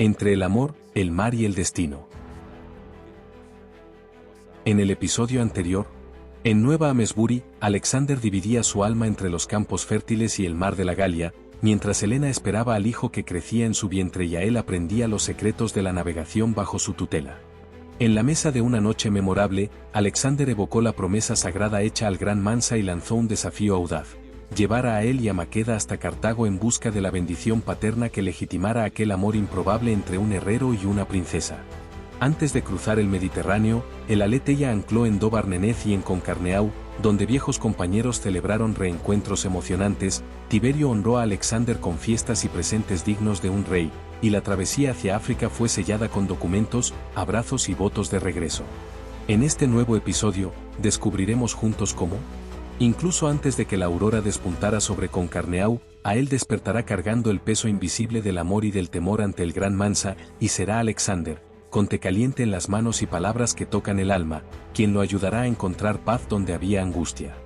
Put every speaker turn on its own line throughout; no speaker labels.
Entre el amor, el mar y el destino. En el episodio anterior, en Nueva Amesbury, Alexander dividía su alma entre los campos fértiles y el mar de la Galia, mientras Helena esperaba al hijo que crecía en su vientre y a él aprendía los secretos de la navegación bajo su tutela. En la mesa de una noche memorable, Alexander evocó la promesa sagrada hecha al gran Mansa y lanzó un desafío audaz: llevar a él y a Maqueda hasta Cartago en busca de la bendición paterna que legitimara aquel amor improbable entre un herrero y una princesa. Antes de cruzar el Mediterráneo, el Aletheia ancló en Douarnenez y en Concarneau, donde viejos compañeros celebraron reencuentros emocionantes. Tiberio honró a Alexander con fiestas y presentes dignos de un rey, y la travesía hacia África fue sellada con documentos, abrazos y votos de regreso. En este nuevo episodio, descubriremos juntos cómo, incluso antes de que la aurora despuntara sobre Concarneau, a él despertará cargando el peso invisible del amor y del temor ante el gran Mansa, y será Alexander, con té caliente en las manos y palabras que tocan el alma, quien lo ayudará a encontrar paz donde había angustia.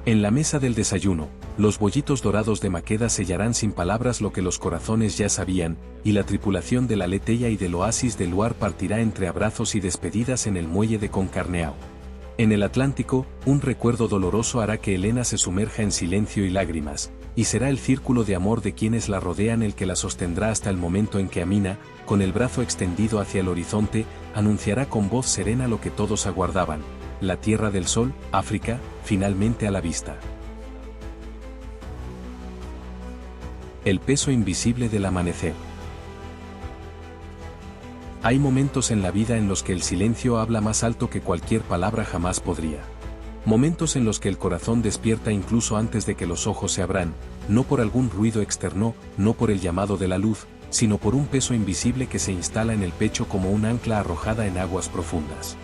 En la mesa del desayuno, los bollitos dorados de Maqueda sellarán sin palabras lo que los corazones ya sabían, y la tripulación de la Aletheia y del oasis de Luar partirá entre abrazos y despedidas en el muelle de Concarneau. En el Atlántico, un recuerdo doloroso hará que Helena se sumerja en silencio y lágrimas, y será el círculo de amor de quienes la rodean el que la sostendrá hasta el momento en que Amina, con el brazo extendido hacia el horizonte, anunciará con voz serena lo que todos aguardaban: la Tierra del Sol, África, finalmente a la vista. El peso invisible del amanecer. Hay momentos en la vida en los que el silencio habla más alto que cualquier palabra jamás podría. Momentos en los que el corazón despierta incluso antes de que los ojos se abran, no por algún ruido externo, no por el llamado de la luz, sino por un peso invisible que se instala en el pecho como un ancla arrojada en aguas profundas.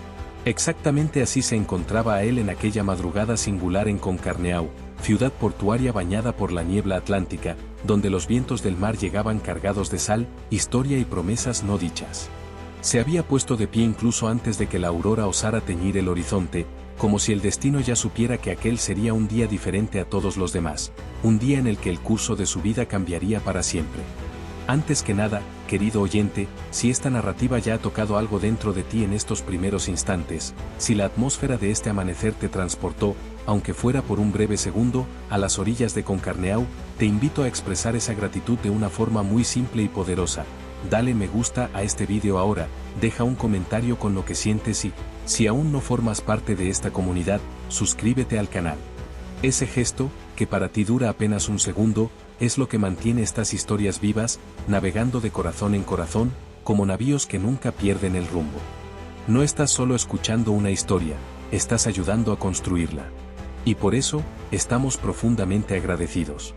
Exactamente así se encontraba a él en aquella madrugada singular en Concarneau, ciudad portuaria bañada por la niebla atlántica, donde los vientos del mar llegaban cargados de sal, historia y promesas no dichas. Se había puesto de pie incluso antes de que la aurora osara teñir el horizonte, como si el destino ya supiera que aquel sería un día diferente a todos los demás, un día en el que el curso de su vida cambiaría para siempre. Antes que nada, querido oyente, si esta narrativa ya ha tocado algo dentro de ti en estos primeros instantes, si la atmósfera de este amanecer te transportó, aunque fuera por un breve segundo, a las orillas de Concarneau, te invito a expresar esa gratitud de una forma muy simple y poderosa. Dale me gusta a este vídeo ahora, deja un comentario con lo que sientes y, si aún no formas parte de esta comunidad, suscríbete al canal. Ese gesto, que para ti dura apenas un segundo, es lo que mantiene estas historias vivas, navegando de corazón en corazón, como navíos que nunca pierden el rumbo. No estás solo escuchando una historia, estás ayudando a construirla. Y por eso, estamos profundamente agradecidos.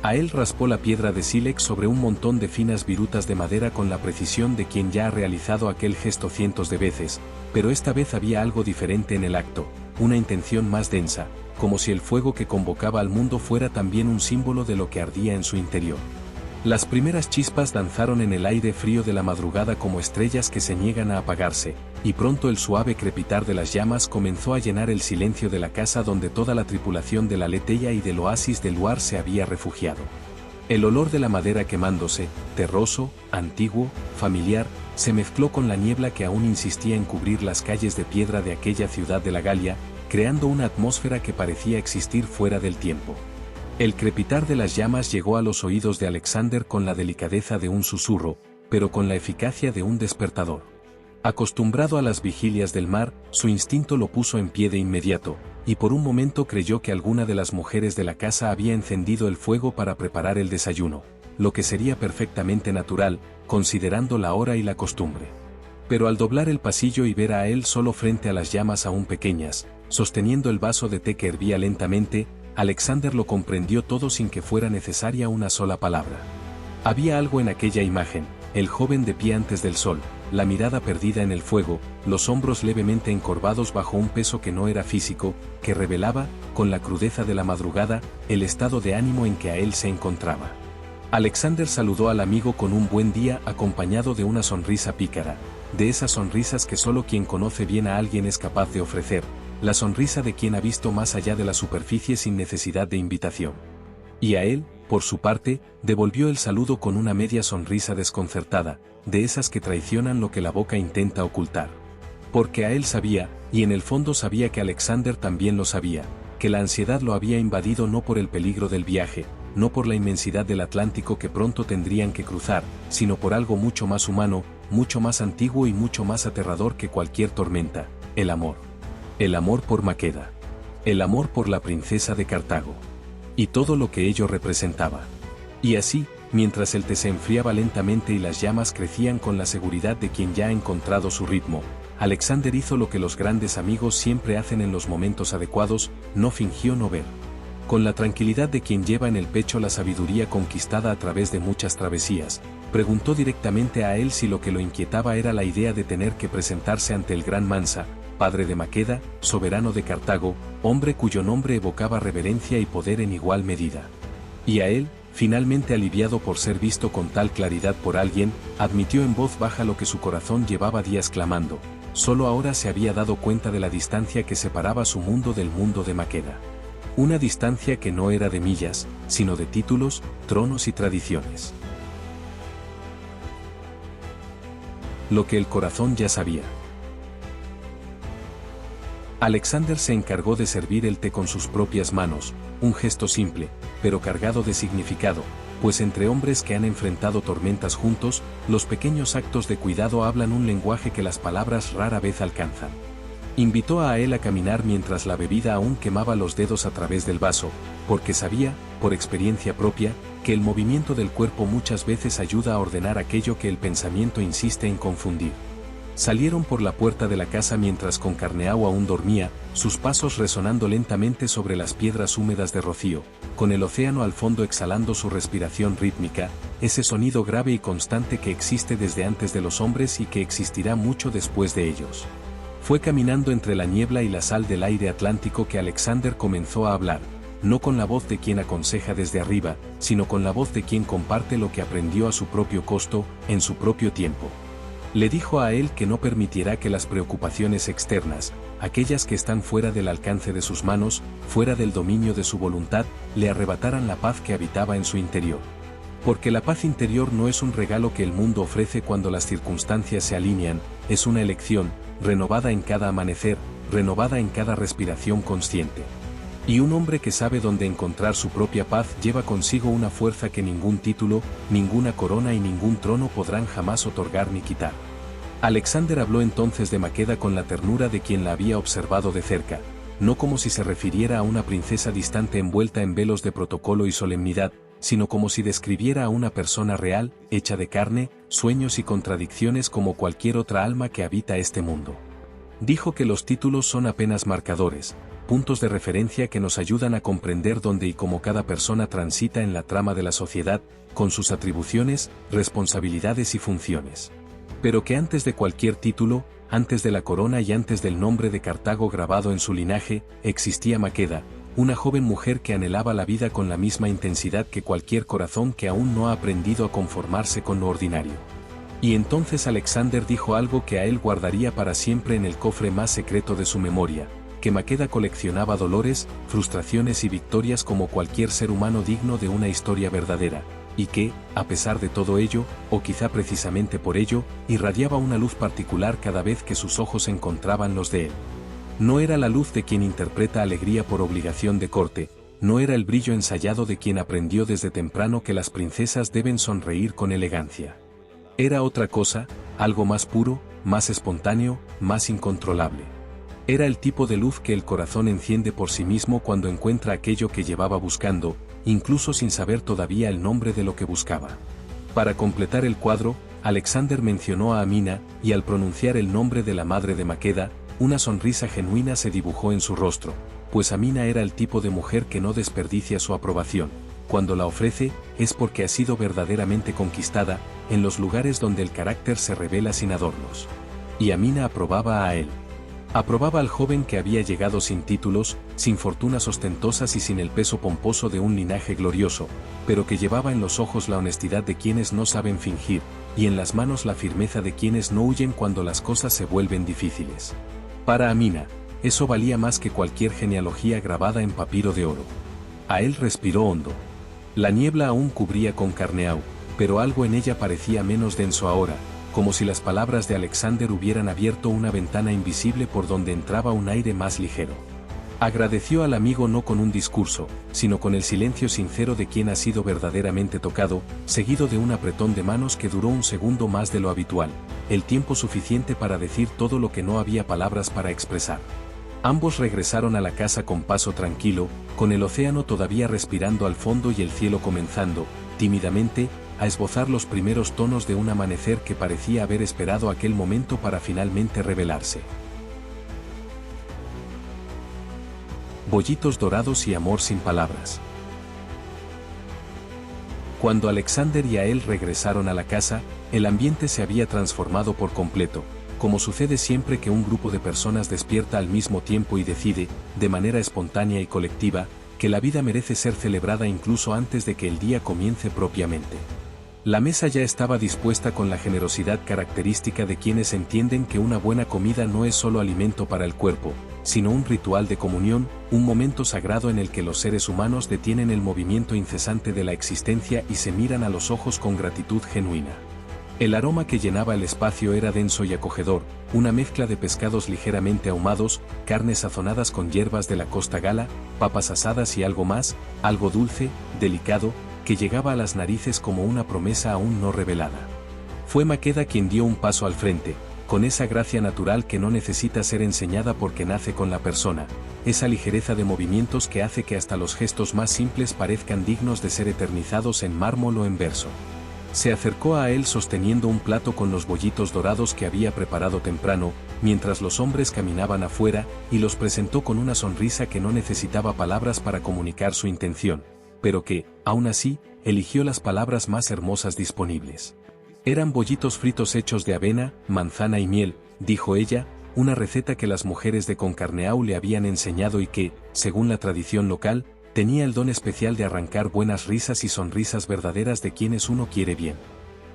A él raspó la piedra de sílex sobre un montón de finas virutas de madera con la precisión de quien ya ha realizado aquel gesto cientos de veces, pero esta vez había algo diferente en el acto, una intención más densa, como si el fuego que convocaba al mundo fuera también un símbolo de lo que ardía en su interior. Las primeras chispas danzaron en el aire frío de la madrugada como estrellas que se niegan a apagarse, y pronto el suave crepitar de las llamas comenzó a llenar el silencio de la casa donde toda la tripulación de la Aletheia y del oasis de Luar se había refugiado. El olor de la madera quemándose, terroso, antiguo, familiar, se mezcló con la niebla que aún insistía en cubrir las calles de piedra de aquella ciudad de la Galia, creando una atmósfera que parecía existir fuera del tiempo. El crepitar de las llamas llegó a los oídos de Alexander con la delicadeza de un susurro, pero con la eficacia de un despertador. Acostumbrado a las vigilias del mar, su instinto lo puso en pie de inmediato, y por un momento creyó que alguna de las mujeres de la casa había encendido el fuego para preparar el desayuno, lo que sería perfectamente natural, considerando la hora y la costumbre. Pero al doblar el pasillo y ver a él solo frente a las llamas aún pequeñas, sosteniendo el vaso de té que hervía lentamente, Alexander lo comprendió todo sin que fuera necesaria una sola palabra. Había algo en aquella imagen, el joven de pie antes del sol, la mirada perdida en el fuego, los hombros levemente encorvados bajo un peso que no era físico, que revelaba, con la crudeza de la madrugada, el estado de ánimo en que a él se encontraba. Alexander saludó al amigo con un buen día acompañado de una sonrisa pícara, de esas sonrisas que solo quien conoce bien a alguien es capaz de ofrecer, la sonrisa de quien ha visto más allá de la superficie sin necesidad de invitación. Y a él, por su parte, devolvió el saludo con una media sonrisa desconcertada, de esas que traicionan lo que la boca intenta ocultar. Porque a él sabía, y en el fondo sabía que Alexander también lo sabía, que la ansiedad lo había invadido no por el peligro del viaje, no por la inmensidad del Atlántico que pronto tendrían que cruzar, sino por algo mucho más humano, mucho más antiguo y mucho más aterrador que cualquier tormenta: el amor. El amor por Maqueda. El amor por la princesa de Cartago. Y todo lo que ello representaba. Y así, mientras el té se enfriaba lentamente y las llamas crecían con la seguridad de quien ya ha encontrado su ritmo, Alexander hizo lo que los grandes amigos siempre hacen en los momentos adecuados: no fingió no ver. Con la tranquilidad de quien lleva en el pecho la sabiduría conquistada a través de muchas travesías, preguntó directamente a él si lo que lo inquietaba era la idea de tener que presentarse ante el gran Mansa, padre de Maqueda, soberano de Cartago, hombre cuyo nombre evocaba reverencia y poder en igual medida. Y a él, finalmente aliviado por ser visto con tal claridad por alguien, admitió en voz baja lo que su corazón llevaba días clamando: solo ahora se había dado cuenta de la distancia que separaba su mundo del mundo de Maqueda. Una distancia que no era de millas, sino de títulos, tronos y tradiciones. Lo que el corazón ya sabía. Alexander se encargó de servir el té con sus propias manos, un gesto simple, pero cargado de significado, pues entre hombres que han enfrentado tormentas juntos, los pequeños actos de cuidado hablan un lenguaje que las palabras rara vez alcanzan. Invitó a él a caminar mientras la bebida aún quemaba los dedos a través del vaso, porque sabía, por experiencia propia, que el movimiento del cuerpo muchas veces ayuda a ordenar aquello que el pensamiento insiste en confundir. Salieron por la puerta de la casa mientras Concarneau aún dormía, sus pasos resonando lentamente sobre las piedras húmedas de rocío, con el océano al fondo exhalando su respiración rítmica, ese sonido grave y constante que existe desde antes de los hombres y que existirá mucho después de ellos. Fue caminando entre la niebla y la sal del aire atlántico que Alexander comenzó a hablar, no con la voz de quien aconseja desde arriba, sino con la voz de quien comparte lo que aprendió a su propio costo, en su propio tiempo. Le dijo a él que no permitiera que las preocupaciones externas, aquellas que están fuera del alcance de sus manos, fuera del dominio de su voluntad, le arrebataran la paz que habitaba en su interior. Porque la paz interior no es un regalo que el mundo ofrece cuando las circunstancias se alinean, es una elección, renovada en cada amanecer, renovada en cada respiración consciente. Y un hombre que sabe dónde encontrar su propia paz lleva consigo una fuerza que ningún título, ninguna corona y ningún trono podrán jamás otorgar ni quitar. Alexander habló entonces de Maqueda con la ternura de quien la había observado de cerca, no como si se refiriera a una princesa distante envuelta en velos de protocolo y solemnidad, sino como si describiera a una persona real, hecha de carne, sueños y contradicciones como cualquier otra alma que habita este mundo. Dijo que los títulos son apenas marcadores, puntos de referencia que nos ayudan a comprender dónde y cómo cada persona transita en la trama de la sociedad, con sus atribuciones, responsabilidades y funciones. Pero que antes de cualquier título, antes de la corona y antes del nombre de Cartago grabado en su linaje, existía Maqueda, una joven mujer que anhelaba la vida con la misma intensidad que cualquier corazón que aún no ha aprendido a conformarse con lo ordinario. Y entonces Alexander dijo algo que a él guardaría para siempre en el cofre más secreto de su memoria, que Maqueda coleccionaba dolores, frustraciones y victorias como cualquier ser humano digno de una historia verdadera, y que, a pesar de todo ello, o quizá precisamente por ello, irradiaba una luz particular cada vez que sus ojos encontraban los de él. No era la luz de quien interpreta alegría por obligación de corte, no era el brillo ensayado de quien aprendió desde temprano que las princesas deben sonreír con elegancia. Era otra cosa, algo más puro, más espontáneo, más incontrolable. Era el tipo de luz que el corazón enciende por sí mismo cuando encuentra aquello que llevaba buscando, incluso sin saber todavía el nombre de lo que buscaba. Para completar el cuadro, Alexander mencionó a Amina, y al pronunciar el nombre de la madre de Maqueda, una sonrisa genuina se dibujó en su rostro, pues Amina era el tipo de mujer que no desperdicia su aprobación. Cuando la ofrece, es porque ha sido verdaderamente conquistada, en los lugares donde el carácter se revela sin adornos. Y Amina aprobaba a él. Aprobaba al joven que había llegado sin títulos, sin fortunas ostentosas y sin el peso pomposo de un linaje glorioso, pero que llevaba en los ojos la honestidad de quienes no saben fingir, y en las manos la firmeza de quienes no huyen cuando las cosas se vuelven difíciles. Para Amina, eso valía más que cualquier genealogía grabada en papiro de oro. A él respiró hondo. La niebla aún cubría Concarneau, pero algo en ella parecía menos denso ahora, como si las palabras de Alexander hubieran abierto una ventana invisible por donde entraba un aire más ligero. Agradeció al amigo no con un discurso, sino con el silencio sincero de quien ha sido verdaderamente tocado, seguido de un apretón de manos que duró un segundo más de lo habitual, el tiempo suficiente para decir todo lo que no había palabras para expresar. Ambos regresaron a la casa con paso tranquilo, con el océano todavía respirando al fondo y el cielo comenzando, tímidamente, a esbozar los primeros tonos de un amanecer que parecía haber esperado aquel momento para finalmente revelarse. Bollitos dorados y amor sin palabras. Cuando Alexander y Ael regresaron a la casa, el ambiente se había transformado por completo, como sucede siempre que un grupo de personas despierta al mismo tiempo y decide, de manera espontánea y colectiva, que la vida merece ser celebrada incluso antes de que el día comience propiamente. La mesa ya estaba dispuesta con la generosidad característica de quienes entienden que una buena comida no es solo alimento para el cuerpo, sino un ritual de comunión, un momento sagrado en el que los seres humanos detienen el movimiento incesante de la existencia y se miran a los ojos con gratitud genuina. El aroma que llenaba el espacio era denso y acogedor, una mezcla de pescados ligeramente ahumados, carnes sazonadas con hierbas de la costa gala, papas asadas y algo más, algo dulce, delicado, que llegaba a las narices como una promesa aún no revelada. Fue Maqueda quien dio un paso al frente, con esa gracia natural que no necesita ser enseñada porque nace con la persona, esa ligereza de movimientos que hace que hasta los gestos más simples parezcan dignos de ser eternizados en mármol o en verso. Se acercó a él sosteniendo un plato con los bollitos dorados que había preparado temprano, mientras los hombres caminaban afuera, y los presentó con una sonrisa que no necesitaba palabras para comunicar su intención, pero que, aún así, eligió las palabras más hermosas disponibles. Eran bollitos fritos hechos de avena, manzana y miel, dijo ella, una receta que las mujeres de Concarneau le habían enseñado y que, según la tradición local, tenía el don especial de arrancar buenas risas y sonrisas verdaderas de quienes uno quiere bien.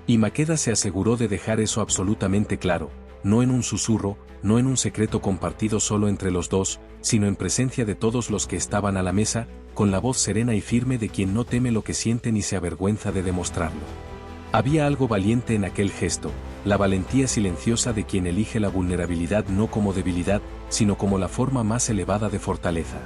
Y Maqueda se aseguró de dejar eso absolutamente claro, no en un susurro, no en un secreto compartido solo entre los dos, sino en presencia de todos los que estaban a la mesa, con la voz serena y firme de quien no teme lo que siente ni se avergüenza de demostrarlo. Había algo valiente en aquel gesto, la valentía silenciosa de quien elige la vulnerabilidad no como debilidad, sino como la forma más elevada de fortaleza.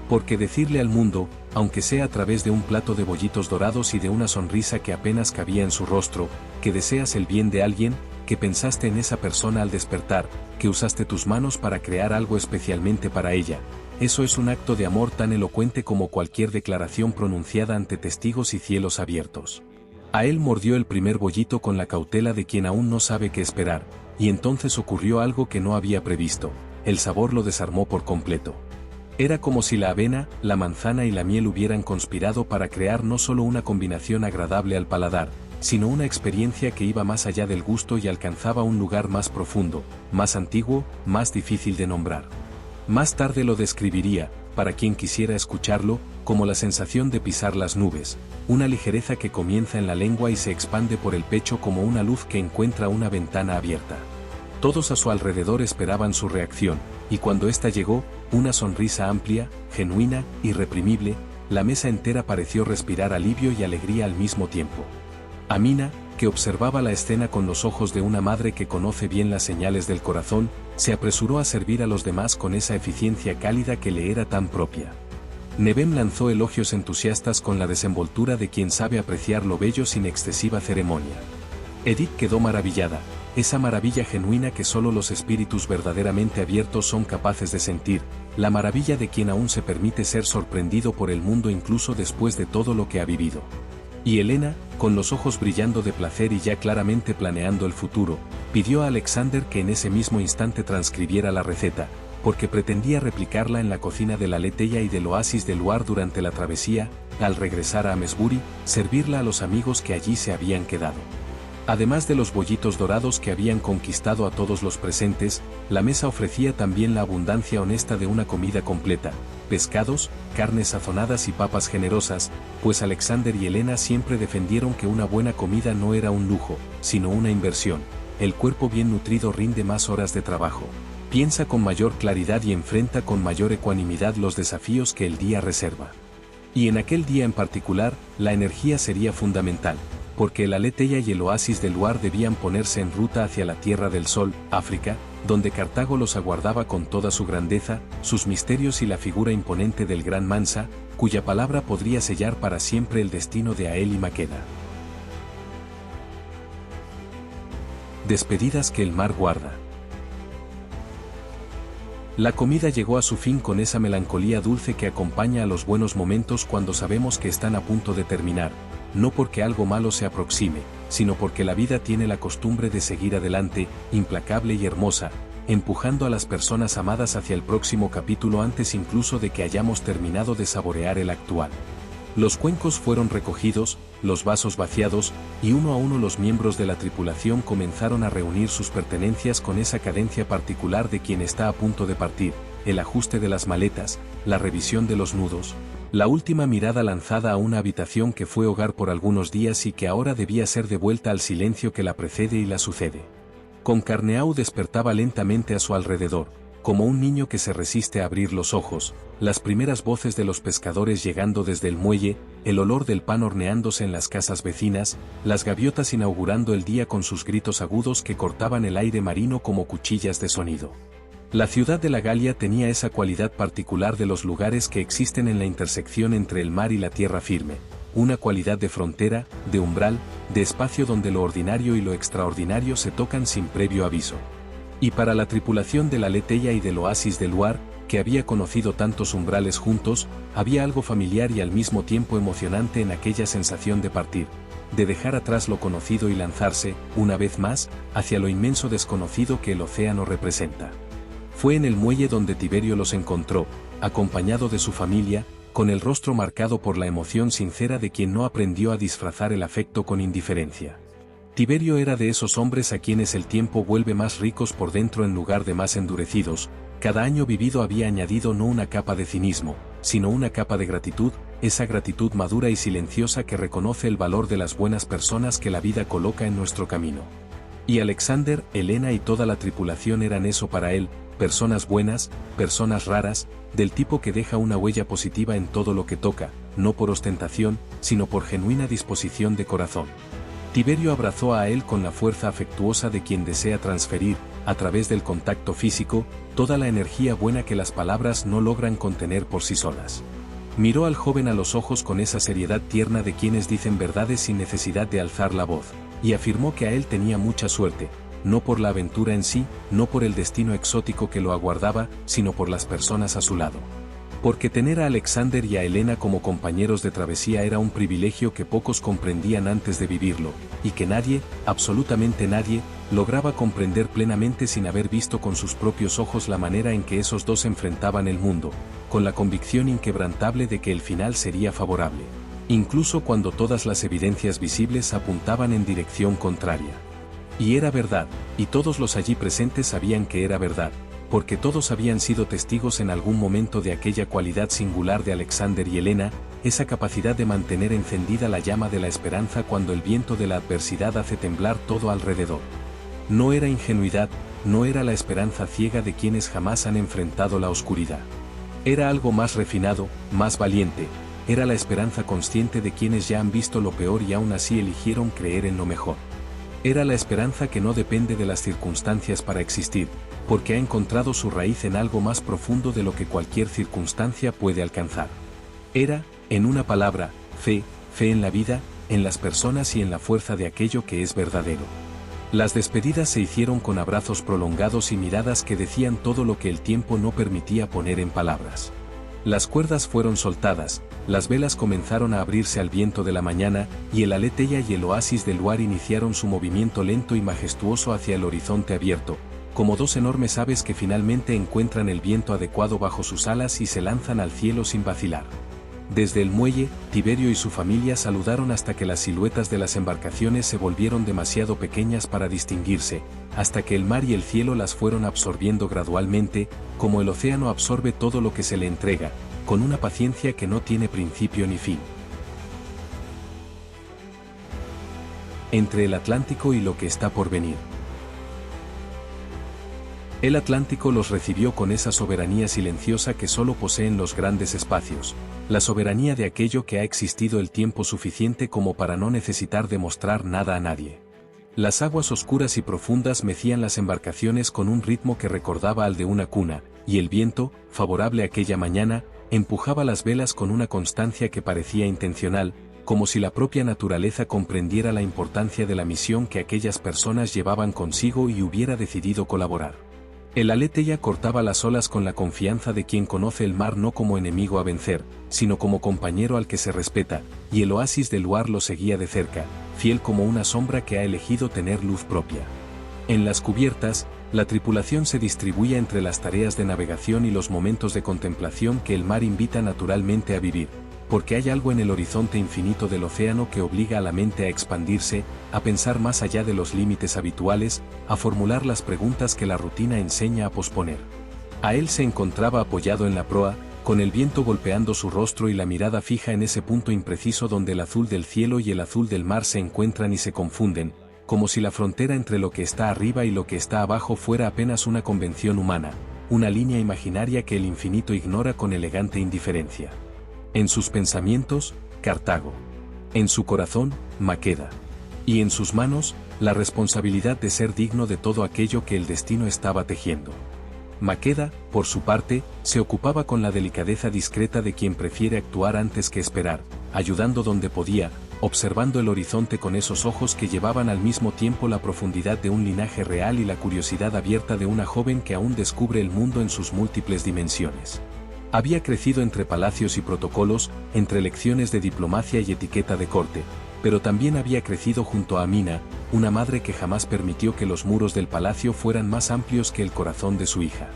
Porque decirle al mundo, aunque sea a través de un plato de bollitos dorados y de una sonrisa que apenas cabía en su rostro, que deseas el bien de alguien, que pensaste en esa persona al despertar, que usaste tus manos para crear algo especialmente para ella, eso es un acto de amor tan elocuente como cualquier declaración pronunciada ante testigos y cielos abiertos. A él mordió el primer bollito con la cautela de quien aún no sabe qué esperar, y entonces ocurrió algo que no había previsto, el sabor lo desarmó por completo. Era como si la avena, la manzana y la miel hubieran conspirado para crear no solo una combinación agradable al paladar, sino una experiencia que iba más allá del gusto y alcanzaba un lugar más profundo, más antiguo, más difícil de nombrar. Más tarde lo describiría, para quien quisiera escucharlo, como la sensación de pisar las nubes, una ligereza que comienza en la lengua y se expande por el pecho como una luz que encuentra una ventana abierta. Todos a su alrededor esperaban su reacción, y cuando ésta llegó, una sonrisa amplia, genuina, irreprimible, la mesa entera pareció respirar alivio y alegría al mismo tiempo. Amina, que observaba la escena con los ojos de una madre que conoce bien las señales del corazón, se apresuró a servir a los demás con esa eficiencia cálida que le era tan propia. Nevem lanzó elogios entusiastas con la desenvoltura de quien sabe apreciar lo bello sin excesiva ceremonia. Edith quedó maravillada, esa maravilla genuina que solo los espíritus verdaderamente abiertos son capaces de sentir, la maravilla de quien aún se permite ser sorprendido por el mundo incluso después de todo lo que ha vivido. Y Elena, con los ojos brillando de placer y ya claramente planeando el futuro, pidió a Alexander que en ese mismo instante transcribiera la receta, porque pretendía replicarla en la cocina de la Leteia y del oasis de Luar durante la travesía, al regresar a Amesbury, servirla a los amigos que allí se habían quedado. Además de los bollitos dorados que habían conquistado a todos los presentes, la mesa ofrecía también la abundancia honesta de una comida completa, pescados, carnes sazonadas y papas generosas, pues Alexander y Elena siempre defendieron que una buena comida no era un lujo, sino una inversión. El cuerpo bien nutrido rinde más horas de trabajo, piensa con mayor claridad y enfrenta con mayor ecuanimidad los desafíos que el día reserva. Y en aquel día en particular, la energía sería fundamental, porque el Aletheia y el oasis de Luar debían ponerse en ruta hacia la Tierra del Sol, África, donde Cartago los aguardaba con toda su grandeza, sus misterios y la figura imponente del gran Mansa, cuya palabra podría sellar para siempre el destino de Ael y Maqueda. Despedidas que el mar guarda. La comida llegó a su fin con esa melancolía dulce que acompaña a los buenos momentos cuando sabemos que están a punto de terminar, no porque algo malo se aproxime, sino porque la vida tiene la costumbre de seguir adelante, implacable y hermosa, empujando a las personas amadas hacia el próximo capítulo antes incluso de que hayamos terminado de saborear el actual. Los cuencos fueron recogidos, los vasos vaciados, y uno a uno los miembros de la tripulación comenzaron a reunir sus pertenencias con esa cadencia particular de quien está a punto de partir, el ajuste de las maletas, la revisión de los nudos, la última mirada lanzada a una habitación que fue hogar por algunos días y que ahora debía ser devuelta al silencio que la precede y la sucede. Concarneau despertaba lentamente a su alrededor, como un niño que se resiste a abrir los ojos, las primeras voces de los pescadores llegando desde el muelle, el olor del pan horneándose en las casas vecinas, las gaviotas inaugurando el día con sus gritos agudos que cortaban el aire marino como cuchillas de sonido. La ciudad de la Galia tenía esa cualidad particular de los lugares que existen en la intersección entre el mar y la tierra firme, una cualidad de frontera, de umbral, de espacio donde lo ordinario y lo extraordinario se tocan sin previo aviso. Y para la tripulación de la Aletheia y del oasis de Luar, que había conocido tantos umbrales juntos, había algo familiar y al mismo tiempo emocionante en aquella sensación de partir, de dejar atrás lo conocido y lanzarse, una vez más, hacia lo inmenso desconocido que el océano representa. Fue en el muelle donde Tiberio los encontró, acompañado de su familia, con el rostro marcado por la emoción sincera de quien no aprendió a disfrazar el afecto con indiferencia. Tiberio era de esos hombres a quienes el tiempo vuelve más ricos por dentro en lugar de más endurecidos. Cada año vivido había añadido no una capa de cinismo, sino una capa de gratitud, esa gratitud madura y silenciosa que reconoce el valor de las buenas personas que la vida coloca en nuestro camino. Y Alexander, Helena y toda la tripulación eran eso para él, personas buenas, personas raras, del tipo que deja una huella positiva en todo lo que toca, no por ostentación, sino por genuina disposición de corazón. Tiberio abrazó a él con la fuerza afectuosa de quien desea transferir, a través del contacto físico, toda la energía buena que las palabras no logran contener por sí solas. Miró al joven a los ojos con esa seriedad tierna de quienes dicen verdades sin necesidad de alzar la voz, y afirmó que a él tenía mucha suerte, no por la aventura en sí, no por el destino exótico que lo aguardaba, sino por las personas a su lado. Porque tener a Alexander y a Helena como compañeros de travesía era un privilegio que pocos comprendían antes de vivirlo, y que nadie, absolutamente nadie, lograba comprender plenamente sin haber visto con sus propios ojos la manera en que esos dos enfrentaban el mundo, con la convicción inquebrantable de que el final sería favorable, incluso cuando todas las evidencias visibles apuntaban en dirección contraria. Y era verdad, y todos los allí presentes sabían que era verdad, porque todos habían sido testigos en algún momento de aquella cualidad singular de Alexander y Helena, esa capacidad de mantener encendida la llama de la esperanza cuando el viento de la adversidad hace temblar todo alrededor. No era ingenuidad, no era la esperanza ciega de quienes jamás han enfrentado la oscuridad. Era algo más refinado, más valiente, era la esperanza consciente de quienes ya han visto lo peor y aún así eligieron creer en lo mejor. Era la esperanza que no depende de las circunstancias para existir, porque ha encontrado su raíz en algo más profundo de lo que cualquier circunstancia puede alcanzar. Era, en una palabra, fe en la vida, en las personas y en la fuerza de aquello que es verdadero. Las despedidas se hicieron con abrazos prolongados y miradas que decían todo lo que el tiempo no permitía poner en palabras. Las cuerdas fueron soltadas, las velas comenzaron a abrirse al viento de la mañana, y el Aletheia y el oasis de Luar iniciaron su movimiento lento y majestuoso hacia el horizonte abierto, como dos enormes aves que finalmente encuentran el viento adecuado bajo sus alas y se lanzan al cielo sin vacilar. Desde el muelle, Tiberio y su familia saludaron hasta que las siluetas de las embarcaciones se volvieron demasiado pequeñas para distinguirse, hasta que el mar y el cielo las fueron absorbiendo gradualmente, como el océano absorbe todo lo que se le entrega, con una paciencia que no tiene principio ni fin. Entre el Atlántico y lo que está por venir. El Atlántico los recibió con esa soberanía silenciosa que solo poseen los grandes espacios, la soberanía de aquello que ha existido el tiempo suficiente como para no necesitar demostrar nada a nadie. Las aguas oscuras y profundas mecían las embarcaciones con un ritmo que recordaba al de una cuna, y el viento, favorable aquella mañana, empujaba las velas con una constancia que parecía intencional, como si la propia naturaleza comprendiera la importancia de la misión que aquellas personas llevaban consigo y hubiera decidido colaborar. El aleteia cortaba las olas con la confianza de quien conoce el mar no como enemigo a vencer, sino como compañero al que se respeta, y el oasis del luar lo seguía de cerca, fiel como una sombra que ha elegido tener luz propia. En las cubiertas, la tripulación se distribuía entre las tareas de navegación y los momentos de contemplación que el mar invita naturalmente a vivir, porque hay algo en el horizonte infinito del océano que obliga a la mente a expandirse, a pensar más allá de los límites habituales, a formular las preguntas que la rutina enseña a posponer. A él se encontraba apoyado en la proa, con el viento golpeando su rostro y la mirada fija en ese punto impreciso donde el azul del cielo y el azul del mar se encuentran y se confunden, como si la frontera entre lo que está arriba y lo que está abajo fuera apenas una convención humana, una línea imaginaria que el infinito ignora con elegante indiferencia. En sus pensamientos, Cartago. En su corazón, Maqueda. Y en sus manos, la responsabilidad de ser digno de todo aquello que el destino estaba tejiendo. Maqueda, por su parte, se ocupaba con la delicadeza discreta de quien prefiere actuar antes que esperar, ayudando donde podía, observando el horizonte con esos ojos que llevaban al mismo tiempo la profundidad de un linaje real y la curiosidad abierta de una joven que aún descubre el mundo en sus múltiples dimensiones. Había crecido entre palacios y protocolos, entre lecciones de diplomacia y etiqueta de corte, pero también había crecido junto a Amina, una madre que jamás permitió que los muros del palacio fueran más amplios que el corazón de su hija.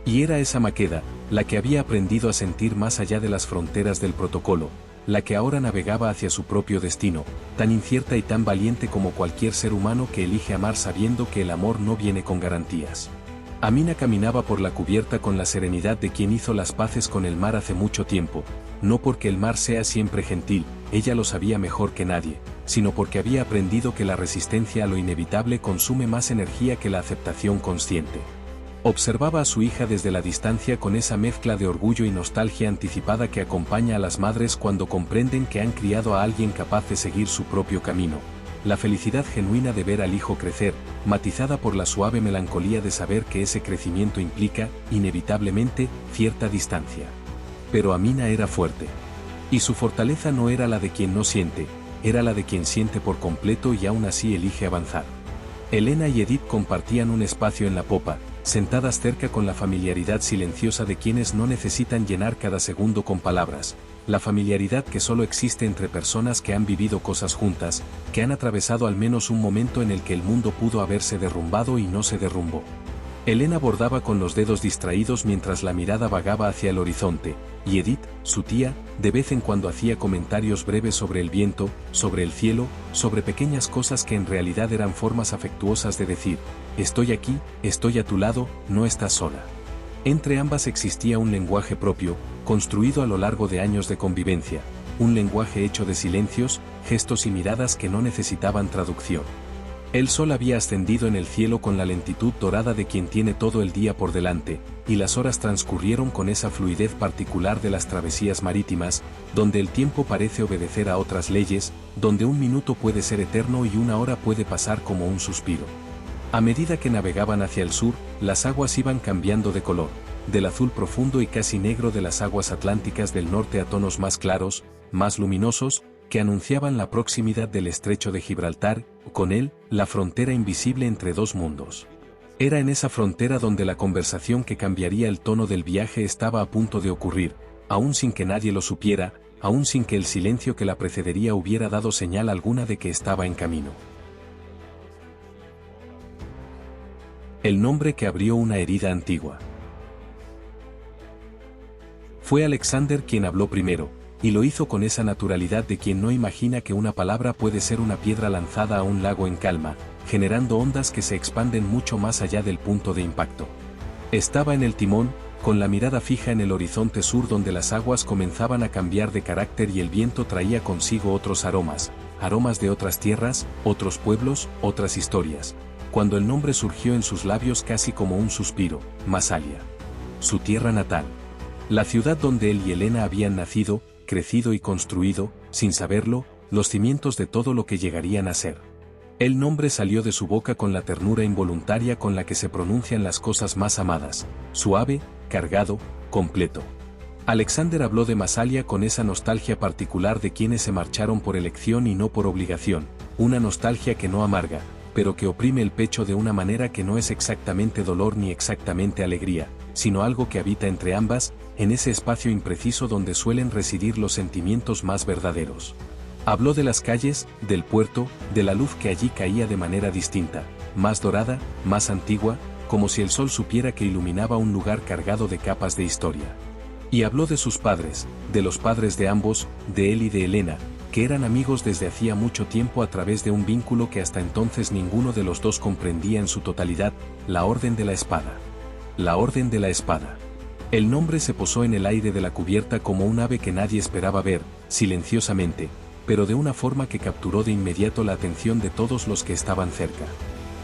Y era esa Maqueda, la que había aprendido a sentir más allá de las fronteras del protocolo, la que ahora navegaba hacia su propio destino, tan incierta y tan valiente como cualquier ser humano que elige amar sabiendo que el amor no viene con garantías. Amina caminaba por la cubierta con la serenidad de quien hizo las paces con el mar hace mucho tiempo, no porque el mar sea siempre gentil, ella lo sabía mejor que nadie, sino porque había aprendido que la resistencia a lo inevitable consume más energía que la aceptación consciente. Observaba a su hija desde la distancia con esa mezcla de orgullo y nostalgia anticipada que acompaña a las madres cuando comprenden que han criado a alguien capaz de seguir su propio camino. La felicidad genuina de ver al hijo crecer, matizada por la suave melancolía de saber que ese crecimiento implica, inevitablemente, cierta distancia. Pero Amina era fuerte. Y su fortaleza no era la de quien no siente, era la de quien siente por completo y aún así elige avanzar. Elena y Edith compartían un espacio en la popa, sentadas cerca con la familiaridad silenciosa de quienes no necesitan llenar cada segundo con palabras, la familiaridad que solo existe entre personas que han vivido cosas juntas, que han atravesado al menos un momento en el que el mundo pudo haberse derrumbado y no se derrumbó. Elena bordaba con los dedos distraídos mientras la mirada vagaba hacia el horizonte, y Edith, su tía, de vez en cuando hacía comentarios breves sobre el viento, sobre el cielo, sobre pequeñas cosas que en realidad eran formas afectuosas de decir, estoy aquí, estoy a tu lado, no estás sola. Entre ambas existía un lenguaje propio, construido a lo largo de años de convivencia, un lenguaje hecho de silencios, gestos y miradas que no necesitaban traducción. El sol había ascendido en el cielo con la lentitud dorada de quien tiene todo el día por delante, y las horas transcurrieron con esa fluidez particular de las travesías marítimas, donde el tiempo parece obedecer a otras leyes, donde un minuto puede ser eterno y una hora puede pasar como un suspiro. A medida que navegaban hacia el sur, las aguas iban cambiando de color, del azul profundo y casi negro de las aguas atlánticas del norte a tonos más claros, más luminosos, que anunciaban la proximidad del estrecho de Gibraltar, con él, la frontera invisible entre dos mundos. Era en esa frontera donde la conversación que cambiaría el tono del viaje estaba a punto de ocurrir, aún sin que nadie lo supiera, aún sin que el silencio que la precedería hubiera dado señal alguna de que estaba en camino. El nombre que abrió una herida antigua. Fue Alexander quien habló primero, y lo hizo con esa naturalidad de quien no imagina que una palabra puede ser una piedra lanzada a un lago en calma, generando ondas que se expanden mucho más allá del punto de impacto. Estaba en el timón, con la mirada fija en el horizonte sur donde las aguas comenzaban a cambiar de carácter y el viento traía consigo otros aromas, aromas de otras tierras, otros pueblos, otras historias. cuando el nombre surgió en sus labios casi como un suspiro: Masalia. Su tierra natal. La ciudad donde él y Helena habían nacido, crecido y construido, sin saberlo, los cimientos de todo lo que llegarían a ser. El nombre salió de su boca con la ternura involuntaria con la que se pronuncian las cosas más amadas: suave, cargado, completo. Alexander habló de Masalia con esa nostalgia particular de quienes se marcharon por elección y no por obligación, una nostalgia que no amarga, pero que oprime el pecho de una manera que no es exactamente dolor ni exactamente alegría, sino algo que habita entre ambas, en ese espacio impreciso donde suelen residir los sentimientos más verdaderos. Habló de las calles, del puerto, de la luz que allí caía de manera distinta, más dorada, más antigua, como si el sol supiera que iluminaba un lugar cargado de capas de historia. Y habló de sus padres, de los padres de ambos, de él y de Helena, que eran amigos desde hacía mucho tiempo a través de un vínculo que hasta entonces ninguno de los dos comprendía en su totalidad: la Orden de la Espada. La Orden de la Espada. El nombre se posó en el aire de la cubierta como un ave que nadie esperaba ver, silenciosamente, pero de una forma que capturó de inmediato la atención de todos los que estaban cerca.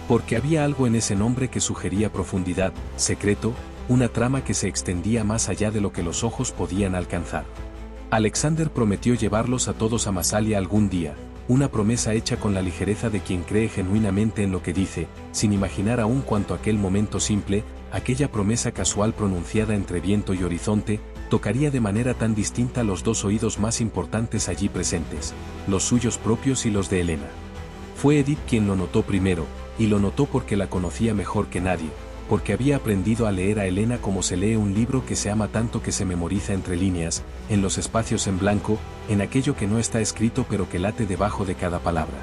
Porque había algo en ese nombre que sugería profundidad, secreto, una trama que se extendía más allá de lo que los ojos podían alcanzar. Alexander prometió llevarlos a todos a Masalia algún día, una promesa hecha con la ligereza de quien cree genuinamente en lo que dice, sin imaginar aún cuánto aquel momento simple, aquella promesa casual pronunciada entre viento y horizonte, tocaría de manera tan distinta los dos oídos más importantes allí presentes, los suyos propios y los de Helena. Fue Edith quien lo notó primero, y lo notó porque la conocía mejor que nadie, porque había aprendido a leer a Helena como se lee un libro que se ama tanto que se memoriza entre líneas, en los espacios en blanco, en aquello que no está escrito pero que late debajo de cada palabra.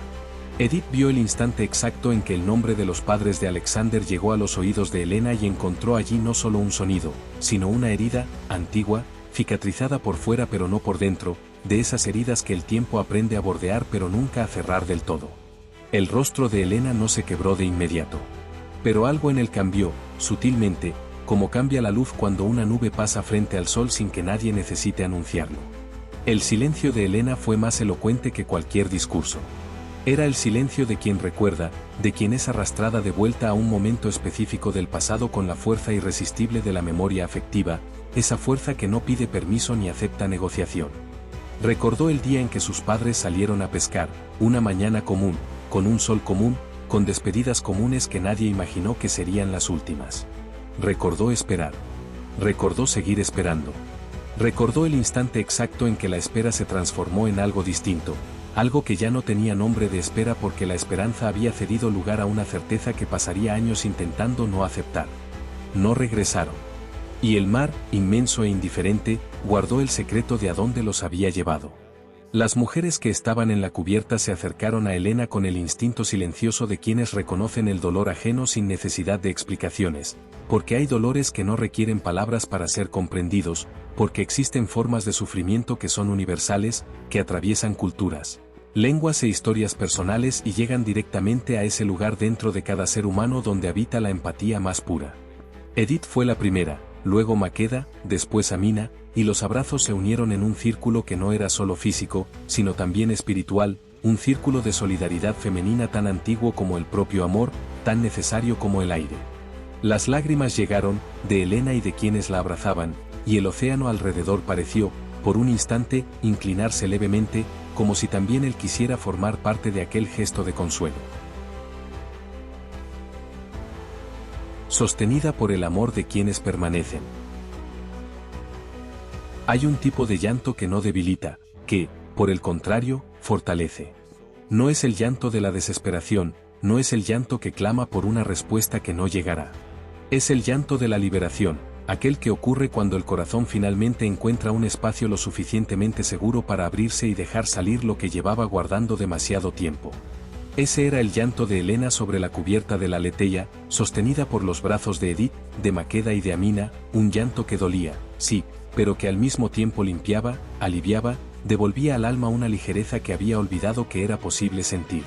Edith vio el instante exacto en que el nombre de los padres de Alexander llegó a los oídos de Helena y encontró allí no solo un sonido, sino una herida, antigua, cicatrizada por fuera pero no por dentro, de esas heridas que el tiempo aprende a bordear pero nunca a cerrar del todo. El rostro de Helena no se quebró de inmediato. Pero algo en él cambió, sutilmente, como cambia la luz cuando una nube pasa frente al sol sin que nadie necesite anunciarlo. El silencio de Helena fue más elocuente que cualquier discurso. Era el silencio de quien recuerda, de quien es arrastrada de vuelta a un momento específico del pasado con la fuerza irresistible de la memoria afectiva, esa fuerza que no pide permiso ni acepta negociación. Recordó el día en que sus padres salieron a pescar, una mañana común, con un sol común, con despedidas comunes que nadie imaginó que serían las últimas. Recordó esperar. Recordó seguir esperando. Recordó el instante exacto en que la espera se transformó en algo distinto, algo que ya no tenía nombre de espera porque la esperanza había cedido lugar a una certeza que pasaría años intentando no aceptar. No regresaron. Y el mar, inmenso e indiferente, guardó el secreto de a dónde los había llevado. Las mujeres que estaban en la cubierta se acercaron a Helena con el instinto silencioso de quienes reconocen el dolor ajeno sin necesidad de explicaciones, porque hay dolores que no requieren palabras para ser comprendidos, porque existen formas de sufrimiento que son universales, que atraviesan culturas, lenguas e historias personales y llegan directamente a ese lugar dentro de cada ser humano donde habita la empatía más pura. Edith fue la primera, luego Maqueda, después Amina, y los abrazos se unieron en un círculo que no era solo físico, sino también espiritual, un círculo de solidaridad femenina tan antiguo como el propio amor, tan necesario como el aire. Las lágrimas llegaron, de Helena y de quienes la abrazaban, y el océano alrededor pareció, por un instante, inclinarse levemente, como si también él quisiera formar parte de aquel gesto de consuelo. Sostenida por el amor de quienes permanecen. Hay un tipo de llanto que no debilita, que, por el contrario, fortalece. No es el llanto de la desesperación, no es el llanto que clama por una respuesta que no llegará. Es el llanto de la liberación, aquel que ocurre cuando el corazón finalmente encuentra un espacio lo suficientemente seguro para abrirse y dejar salir lo que llevaba guardando demasiado tiempo. Ese era el llanto de Helena sobre la cubierta de la Aletheia, sostenida por los brazos de Edith, de Maqueda y de Amina, un llanto que dolía, sí, pero que al mismo tiempo limpiaba, aliviaba, devolvía al alma una ligereza que había olvidado que era posible sentir.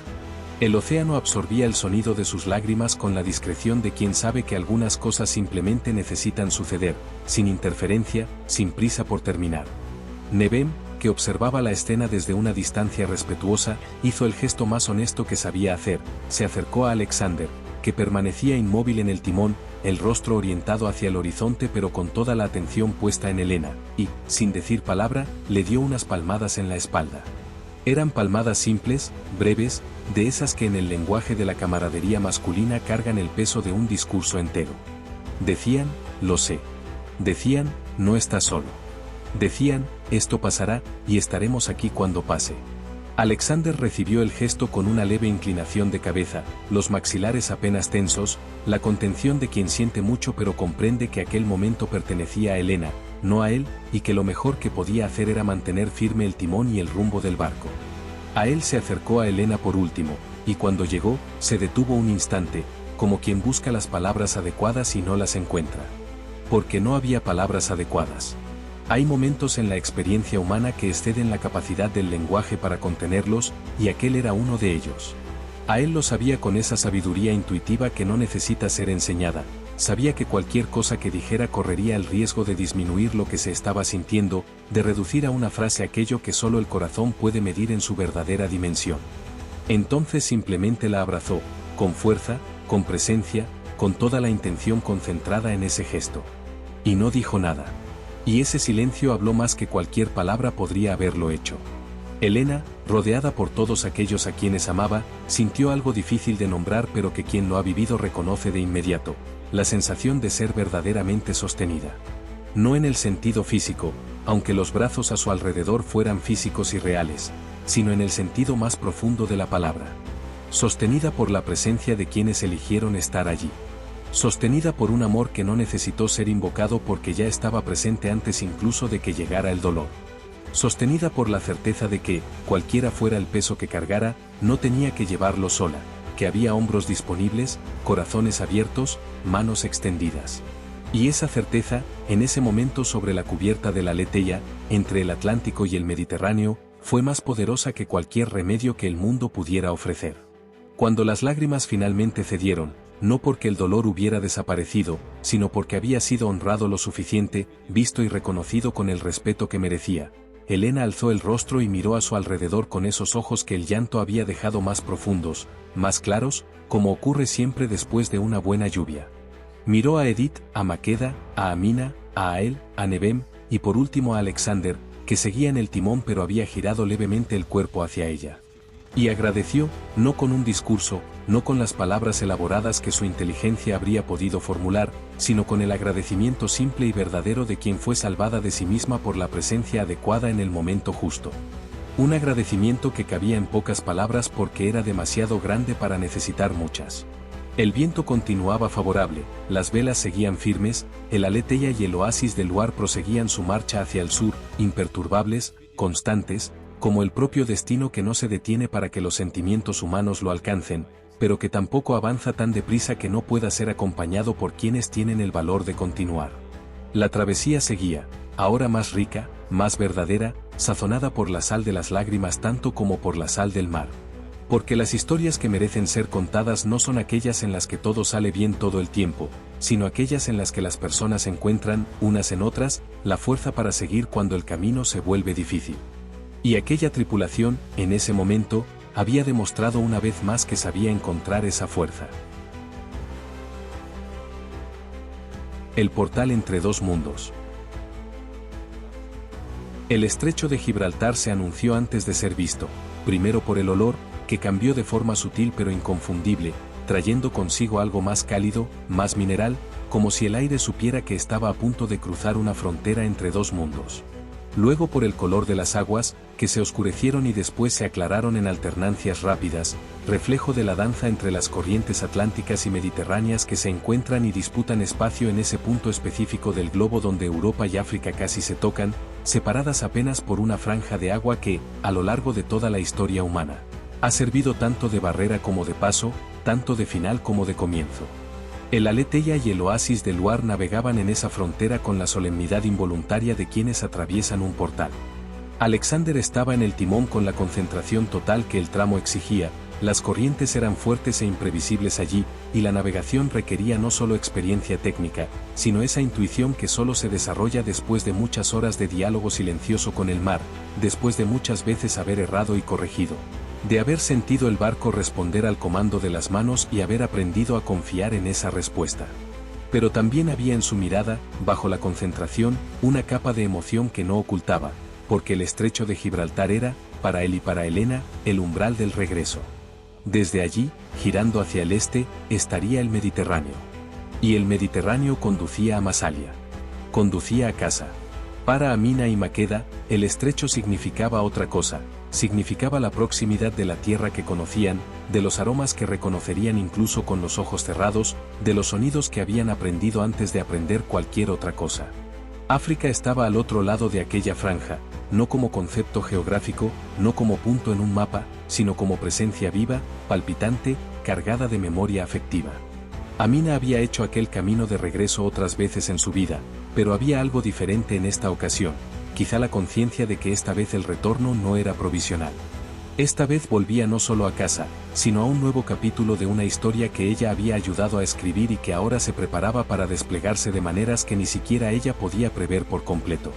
El océano absorbía el sonido de sus lágrimas con la discreción de quien sabe que algunas cosas simplemente necesitan suceder, sin interferencia, sin prisa por terminar. Nevem, que observaba la escena desde una distancia respetuosa, hizo el gesto más honesto que sabía hacer, se acercó a Alexander, que permanecía inmóvil en el timón, el rostro orientado hacia el horizonte pero con toda la atención puesta en Elena, y, sin decir palabra, le dio unas palmadas en la espalda. Eran palmadas simples, breves, de esas que en el lenguaje de la camaradería masculina cargan el peso de un discurso entero. Decían, lo sé. Decían, no estás solo. Decían, esto pasará, y estaremos aquí cuando pase. Alexander recibió el gesto con una leve inclinación de cabeza, los maxilares apenas tensos, la contención de quien siente mucho pero comprende que aquel momento pertenecía a Elena, no a él, y que lo mejor que podía hacer era mantener firme el timón y el rumbo del barco. A él se acercó a Elena por último, y cuando llegó, se detuvo un instante, como quien busca las palabras adecuadas y no las encuentra. Porque no había palabras adecuadas. Hay momentos en la experiencia humana que exceden la capacidad del lenguaje para contenerlos, y aquel era uno de ellos. A él lo sabía con esa sabiduría intuitiva que no necesita ser enseñada, sabía que cualquier cosa que dijera correría el riesgo de disminuir lo que se estaba sintiendo, de reducir a una frase aquello que solo el corazón puede medir en su verdadera dimensión. Entonces simplemente la abrazó, con fuerza, con presencia, con toda la intención concentrada en ese gesto. Y no dijo nada. Y ese silencio habló más que cualquier palabra podría haberlo hecho. Elena, rodeada por todos aquellos a quienes amaba, sintió algo difícil de nombrar pero que quien lo ha vivido reconoce de inmediato, la sensación de ser verdaderamente sostenida. No en el sentido físico, aunque los brazos a su alrededor fueran físicos y reales, sino en el sentido más profundo de la palabra. Sostenida por la presencia de quienes eligieron estar allí. Sostenida por un amor que no necesitó ser invocado porque ya estaba presente antes incluso de que llegara el dolor. Sostenida por la certeza de que, cualquiera fuera el peso que cargara, no tenía que llevarlo sola, que había hombros disponibles, corazones abiertos, manos extendidas. Y esa certeza, en ese momento sobre la cubierta de la Aletheia, entre el Atlántico y el Mediterráneo, fue más poderosa que cualquier remedio que el mundo pudiera ofrecer. Cuando las lágrimas finalmente cedieron, no porque el dolor hubiera desaparecido, sino porque había sido honrado lo suficiente, visto y reconocido con el respeto que merecía, Elena alzó el rostro y miró a su alrededor con esos ojos que el llanto había dejado más profundos, más claros, como ocurre siempre después de una buena lluvia. Miró a Edith, a Maqueda, a Amina, a Ael, a Nevem, y por último a Alexander, que seguía en el timón pero había girado levemente el cuerpo hacia ella. Y agradeció, no con un discurso, no con las palabras elaboradas que su inteligencia habría podido formular, sino con el agradecimiento simple y verdadero de quien fue salvada de sí misma por la presencia adecuada en el momento justo. Un agradecimiento que cabía en pocas palabras porque era demasiado grande para necesitar muchas. El viento continuaba favorable, las velas seguían firmes, el Aletheia y el oasis del Loire proseguían su marcha hacia el sur, imperturbables, constantes, como el propio destino que no se detiene para que los sentimientos humanos lo alcancen, pero que tampoco avanza tan deprisa que no pueda ser acompañado por quienes tienen el valor de continuar. La travesía seguía, ahora más rica, más verdadera, sazonada por la sal de las lágrimas tanto como por la sal del mar. Porque las historias que merecen ser contadas no son aquellas en las que todo sale bien todo el tiempo, sino aquellas en las que las personas encuentran, unas en otras, la fuerza para seguir cuando el camino se vuelve difícil. Y aquella tripulación, en ese momento, había demostrado una vez más que sabía encontrar esa fuerza. El portal entre dos mundos. El estrecho de Gibraltar se anunció antes de ser visto, primero por el olor, que cambió de forma sutil pero inconfundible, trayendo consigo algo más cálido, más mineral, como si el aire supiera que estaba a punto de cruzar una frontera entre dos mundos. Luego por el color de las aguas, que se oscurecieron y después se aclararon en alternancias rápidas, reflejo de la danza entre las corrientes atlánticas y mediterráneas que se encuentran y disputan espacio en ese punto específico del globo donde Europa y África casi se tocan, separadas apenas por una franja de agua que, a lo largo de toda la historia humana, ha servido tanto de barrera como de paso, tanto de final como de comienzo. El Aletheia y el oasis del Loire navegaban en esa frontera con la solemnidad involuntaria de quienes atraviesan un portal. Alexander estaba en el timón con la concentración total que el tramo exigía, las corrientes eran fuertes e imprevisibles allí, y la navegación requería no solo experiencia técnica, sino esa intuición que solo se desarrolla después de muchas horas de diálogo silencioso con el mar, después de muchas veces haber errado y corregido. de haber sentido el barco responder al comando de las manos y haber aprendido a confiar en esa respuesta. Pero también había en su mirada, bajo la concentración, una capa de emoción que no ocultaba, porque el estrecho de Gibraltar era, para él y para Elena, el umbral del regreso. Desde allí, girando hacia el este, estaría el Mediterráneo. Y el Mediterráneo conducía a Massalia. Conducía a casa. Para Amina y Maqueda, el estrecho significaba otra cosa, significaba la proximidad de la tierra que conocían, de los aromas que reconocerían incluso con los ojos cerrados, de los sonidos que habían aprendido antes de aprender cualquier otra cosa. África estaba al otro lado de aquella franja, no como concepto geográfico, no como punto en un mapa, sino como presencia viva, palpitante, cargada de memoria afectiva. Amina había hecho aquel camino de regreso otras veces en su vida, pero había algo diferente en esta ocasión, quizá la conciencia de que esta vez el retorno no era provisional. Esta vez volvía no solo a casa, sino a un nuevo capítulo de una historia que ella había ayudado a escribir y que ahora se preparaba para desplegarse de maneras que ni siquiera ella podía prever por completo.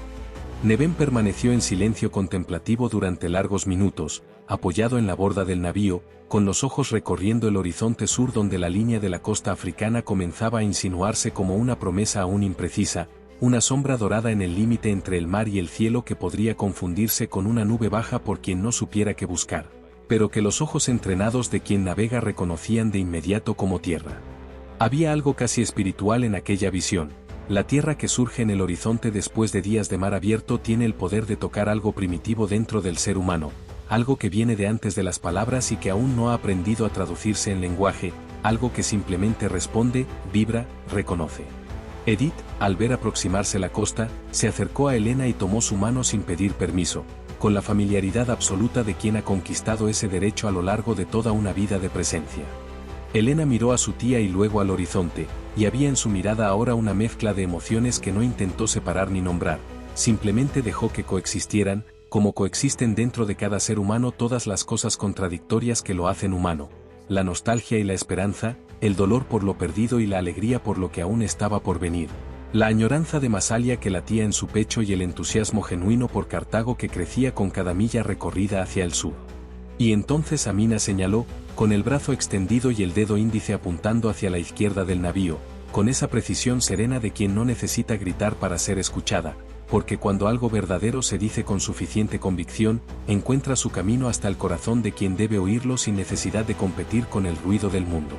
Neben permaneció en silencio contemplativo durante largos minutos, apoyado en la borda del navío, con los ojos recorriendo el horizonte sur donde la línea de la costa africana comenzaba a insinuarse como una promesa aún imprecisa, una sombra dorada en el límite entre el mar y el cielo que podría confundirse con una nube baja por quien no supiera qué buscar, pero que los ojos entrenados de quien navega reconocían de inmediato como tierra. Había algo casi espiritual en aquella visión. La tierra que surge en el horizonte después de días de mar abierto tiene el poder de tocar algo primitivo dentro del ser humano, algo que viene de antes de las palabras y que aún no ha aprendido a traducirse en lenguaje, algo que simplemente responde, vibra, reconoce. Edith, al ver aproximarse la costa, se acercó a Elena y tomó su mano sin pedir permiso, con la familiaridad absoluta de quien ha conquistado ese derecho a lo largo de toda una vida de presencia. Elena miró a su tía y luego al horizonte, y había en su mirada ahora una mezcla de emociones que no intentó separar ni nombrar, simplemente dejó que coexistieran, como coexisten dentro de cada ser humano todas las cosas contradictorias que lo hacen humano, la nostalgia y la esperanza, el dolor por lo perdido y la alegría por lo que aún estaba por venir, la añoranza de Massalia que latía en su pecho y el entusiasmo genuino por Cartago que crecía con cada milla recorrida hacia el sur. Y entonces Amina señaló, con el brazo extendido y el dedo índice apuntando hacia la izquierda del navío, con esa precisión serena de quien no necesita gritar para ser escuchada, porque cuando algo verdadero se dice con suficiente convicción, encuentra su camino hasta el corazón de quien debe oírlo sin necesidad de competir con el ruido del mundo.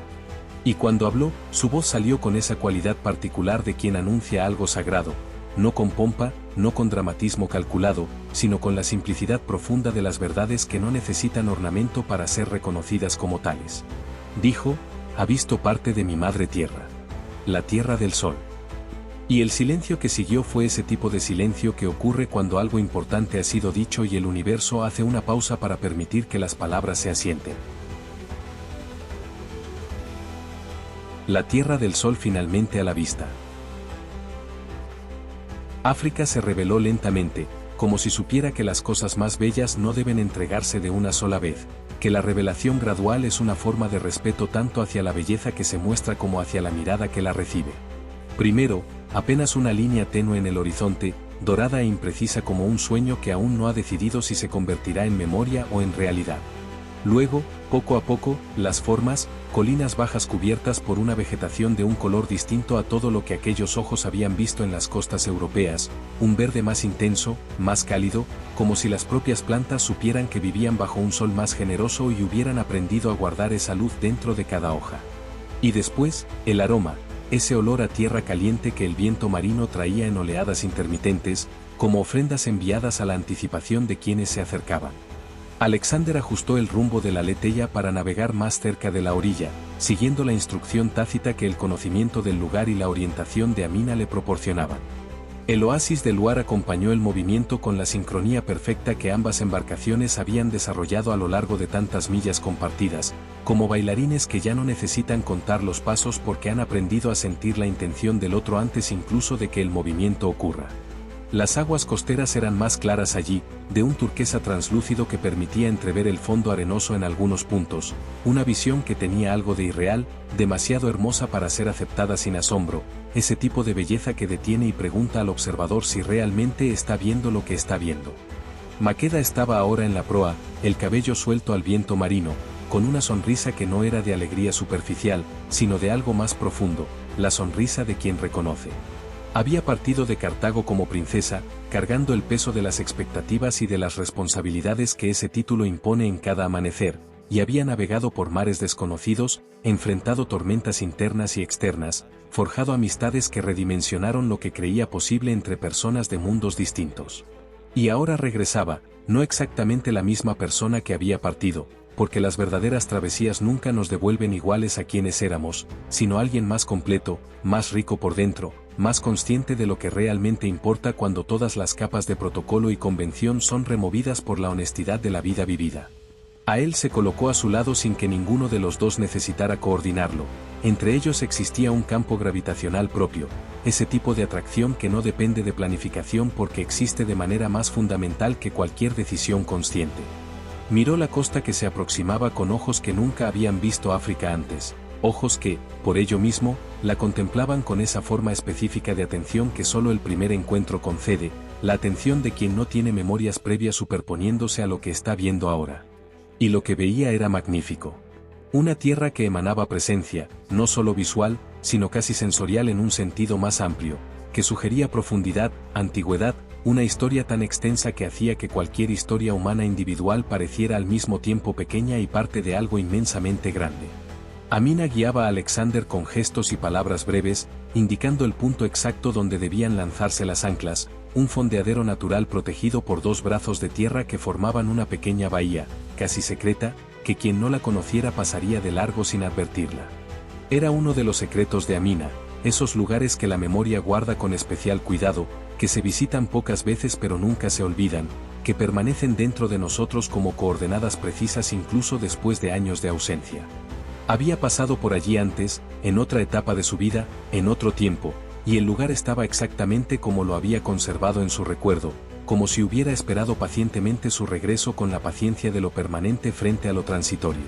Y cuando habló, su voz salió con esa cualidad particular de quien anuncia algo sagrado, no con pompa, no con dramatismo calculado, sino con la simplicidad profunda de las verdades que no necesitan ornamento para ser reconocidas como tales. Dijo, ha visto parte de mi madre tierra. La tierra del sol. Y el silencio que siguió fue ese tipo de silencio que ocurre cuando algo importante ha sido dicho y el universo hace una pausa para permitir que las palabras se asienten. La tierra del sol finalmente a la vista. África se reveló lentamente, como si supiera que las cosas más bellas no deben entregarse de una sola vez, que la revelación gradual es una forma de respeto tanto hacia la belleza que se muestra como hacia la mirada que la recibe. Primero, apenas una línea tenue en el horizonte, dorada e imprecisa como un sueño que aún no ha decidido si se convertirá en memoria o en realidad. Luego, poco a poco, las formas, colinas bajas cubiertas por una vegetación de un color distinto a todo lo que aquellos ojos habían visto en las costas europeas, un verde más intenso, más cálido, como si las propias plantas supieran que vivían bajo un sol más generoso y hubieran aprendido a guardar esa luz dentro de cada hoja. Y después, el aroma, ese olor a tierra caliente que el viento marino traía en oleadas intermitentes, como ofrendas enviadas a la anticipación de quienes se acercaban. Alexander ajustó el rumbo de la Letella para navegar más cerca de la orilla, siguiendo la instrucción tácita que el conocimiento del lugar y la orientación de Amina le proporcionaban. El oasis de Luar acompañó el movimiento con la sincronía perfecta que ambas embarcaciones habían desarrollado a lo largo de tantas millas compartidas, como bailarines que ya no necesitan contar los pasos porque han aprendido a sentir la intención del otro antes incluso de que el movimiento ocurra. Las aguas costeras eran más claras allí, de un turquesa translúcido que permitía entrever el fondo arenoso en algunos puntos, una visión que tenía algo de irreal, demasiado hermosa para ser aceptada sin asombro, ese tipo de belleza que detiene y pregunta al observador si realmente está viendo lo que está viendo. Maqueda estaba ahora en la proa, el cabello suelto al viento marino, con una sonrisa que no era de alegría superficial, sino de algo más profundo, la sonrisa de quien reconoce. Había partido de Cartago como princesa, cargando el peso de las expectativas y de las responsabilidades que ese título impone en cada amanecer, y había navegado por mares desconocidos, enfrentado tormentas internas y externas, forjado amistades que redimensionaron lo que creía posible entre personas de mundos distintos. Y ahora regresaba, no exactamente la misma persona que había partido, porque las verdaderas travesías nunca nos devuelven iguales a quienes éramos, sino alguien más completo, más rico por dentro, más consciente de lo que realmente importa cuando todas las capas de protocolo y convención son removidas por la honestidad de la vida vivida. A él se colocó a su lado sin que ninguno de los dos necesitara coordinarlo. Entre ellos existía un campo gravitacional propio, ese tipo de atracción que no depende de planificación porque existe de manera más fundamental que cualquier decisión consciente. Miró la costa que se aproximaba con ojos que nunca habían visto África antes, ojos que, por ello mismo, la contemplaban con esa forma específica de atención que solo el primer encuentro concede, la atención de quien no tiene memorias previas superponiéndose a lo que está viendo ahora. Y lo que veía era magnífico. Una tierra que emanaba presencia, no solo visual, sino casi sensorial en un sentido más amplio, que sugería profundidad, antigüedad, una historia tan extensa que hacía que cualquier historia humana individual pareciera al mismo tiempo pequeña y parte de algo inmensamente grande. Amina guiaba a Alexander con gestos y palabras breves, indicando el punto exacto donde debían lanzarse las anclas, un fondeadero natural protegido por dos brazos de tierra que formaban una pequeña bahía, casi secreta, que quien no la conociera pasaría de largo sin advertirla. Era uno de los secretos de Amina, esos lugares que la memoria guarda con especial cuidado, que se visitan pocas veces pero nunca se olvidan, que permanecen dentro de nosotros como coordenadas precisas incluso después de años de ausencia. Había pasado por allí antes, en otra etapa de su vida, en otro tiempo, y el lugar estaba exactamente como lo había conservado en su recuerdo, como si hubiera esperado pacientemente su regreso con la paciencia de lo permanente frente a lo transitorio.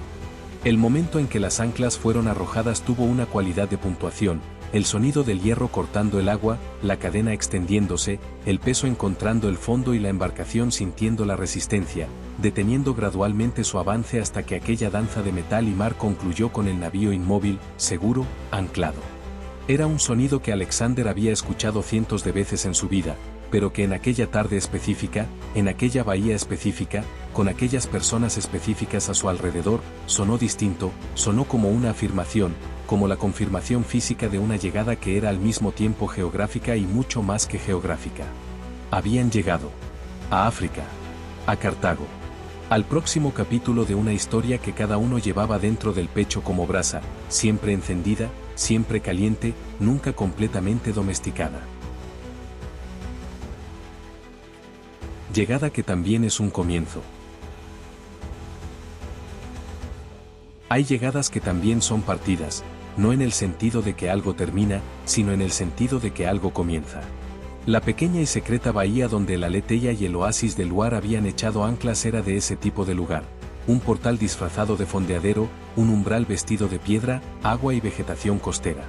El momento en que las anclas fueron arrojadas tuvo una cualidad de puntuación, el sonido del hierro cortando el agua, la cadena extendiéndose, el peso encontrando el fondo y la embarcación sintiendo la resistencia, deteniendo gradualmente su avance hasta que aquella danza de metal y mar concluyó con el navío inmóvil, seguro, anclado. Era un sonido que Alexander había escuchado cientos de veces en su vida, pero que en aquella tarde específica, en aquella bahía específica, con aquellas personas específicas a su alrededor, sonó distinto, sonó como una afirmación, como la confirmación física de una llegada que era al mismo tiempo geográfica y mucho más que geográfica. Habían llegado a África, a Cartago, al próximo capítulo de una historia que cada uno llevaba dentro del pecho como brasa, siempre encendida, siempre caliente, nunca completamente domesticada. Llegada que también es un comienzo. Hay llegadas que también son partidas, no en el sentido de que algo termina, sino en el sentido de que algo comienza. La pequeña y secreta bahía donde el Aleteia y el oasis de Luar habían echado anclas era de ese tipo de lugar. Un portal disfrazado de fondeadero, un umbral vestido de piedra, agua y vegetación costera.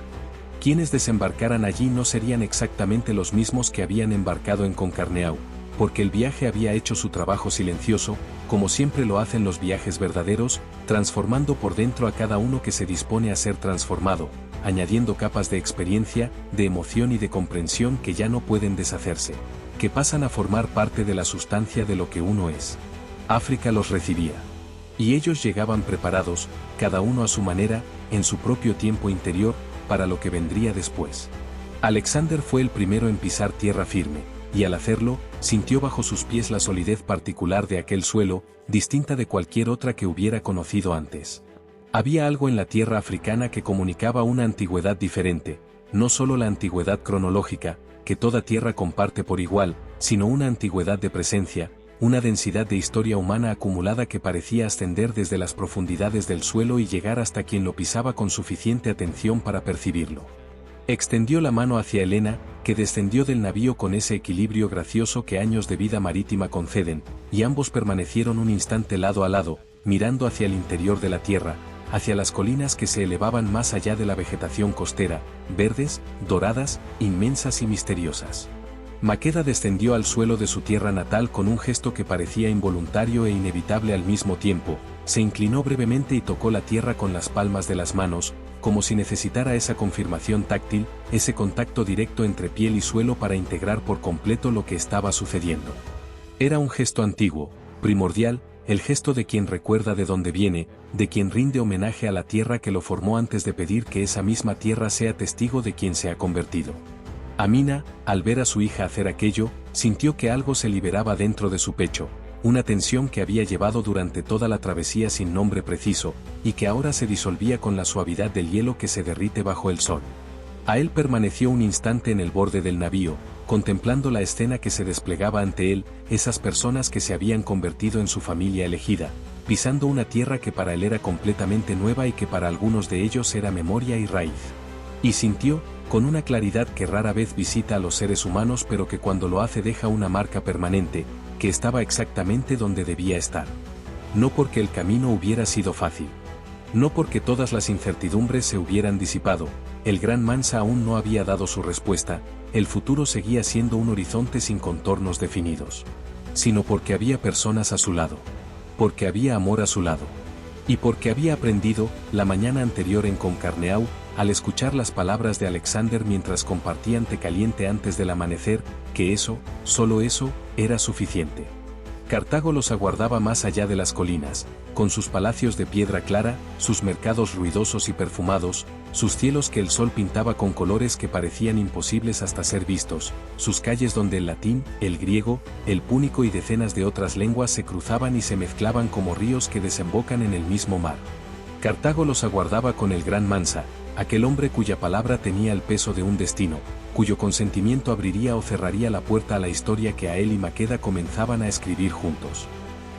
Quienes desembarcaran allí no serían exactamente los mismos que habían embarcado en Concarneau, porque el viaje había hecho su trabajo silencioso, como siempre lo hacen los viajes verdaderos, transformando por dentro a cada uno que se dispone a ser transformado, añadiendo capas de experiencia, de emoción y de comprensión que ya no pueden deshacerse, que pasan a formar parte de la sustancia de lo que uno es. África los recibía. Y ellos llegaban preparados, cada uno a su manera, en su propio tiempo interior, para lo que vendría después. Alexander fue el primero en pisar tierra firme, y al hacerlo, sintió bajo sus pies la solidez particular de aquel suelo, distinta de cualquier otra que hubiera conocido antes. Había algo en la tierra africana que comunicaba una antigüedad diferente, no solo la antigüedad cronológica, que toda tierra comparte por igual, sino una antigüedad de presencia, una densidad de historia humana acumulada que parecía ascender desde las profundidades del suelo y llegar hasta quien lo pisaba con suficiente atención para percibirlo. Extendió la mano hacia Helena, que descendió del navío con ese equilibrio gracioso que años de vida marítima conceden, y ambos permanecieron un instante lado a lado, mirando hacia el interior de la tierra, hacia las colinas que se elevaban más allá de la vegetación costera, verdes, doradas, inmensas y misteriosas. Maqueda descendió al suelo de su tierra natal con un gesto que parecía involuntario e inevitable al mismo tiempo, se inclinó brevemente y tocó la tierra con las palmas de las manos, como si necesitara esa confirmación táctil, ese contacto directo entre piel y suelo para integrar por completo lo que estaba sucediendo. Era un gesto antiguo, primordial, el gesto de quien recuerda de dónde viene, de quien rinde homenaje a la tierra que lo formó antes de pedir que esa misma tierra sea testigo de quien se ha convertido. Amina, al ver a su hija hacer aquello, sintió que algo se liberaba dentro de su pecho, una tensión que había llevado durante toda la travesía sin nombre preciso, y que ahora se disolvía con la suavidad del hielo que se derrite bajo el sol. A él permaneció un instante en el borde del navío, contemplando la escena que se desplegaba ante él, esas personas que se habían convertido en su familia elegida, pisando una tierra que para él era completamente nueva y que para algunos de ellos era memoria y raíz. Y sintió, con una claridad que rara vez visita a los seres humanos pero que cuando lo hace deja una marca permanente, que estaba exactamente donde debía estar. No porque el camino hubiera sido fácil. No porque todas las incertidumbres se hubieran disipado, el gran Mansa aún no había dado su respuesta, el futuro seguía siendo un horizonte sin contornos definidos. Sino porque había personas a su lado. Porque había amor a su lado. Y porque había aprendido, la mañana anterior en Concarneau, al escuchar las palabras de Alexander mientras compartían té caliente antes del amanecer, que eso, solo eso, era suficiente. Cartago los aguardaba más allá de las colinas, con sus palacios de piedra clara, sus mercados ruidosos y perfumados, sus cielos que el sol pintaba con colores que parecían imposibles hasta ser vistos, sus calles donde el latín, el griego, el púnico y decenas de otras lenguas se cruzaban y se mezclaban como ríos que desembocan en el mismo mar. Cartago los aguardaba con el gran Mansa, aquel hombre cuya palabra tenía el peso de un destino, cuyo consentimiento abriría o cerraría la puerta a la historia que a él y Maqueda comenzaban a escribir juntos.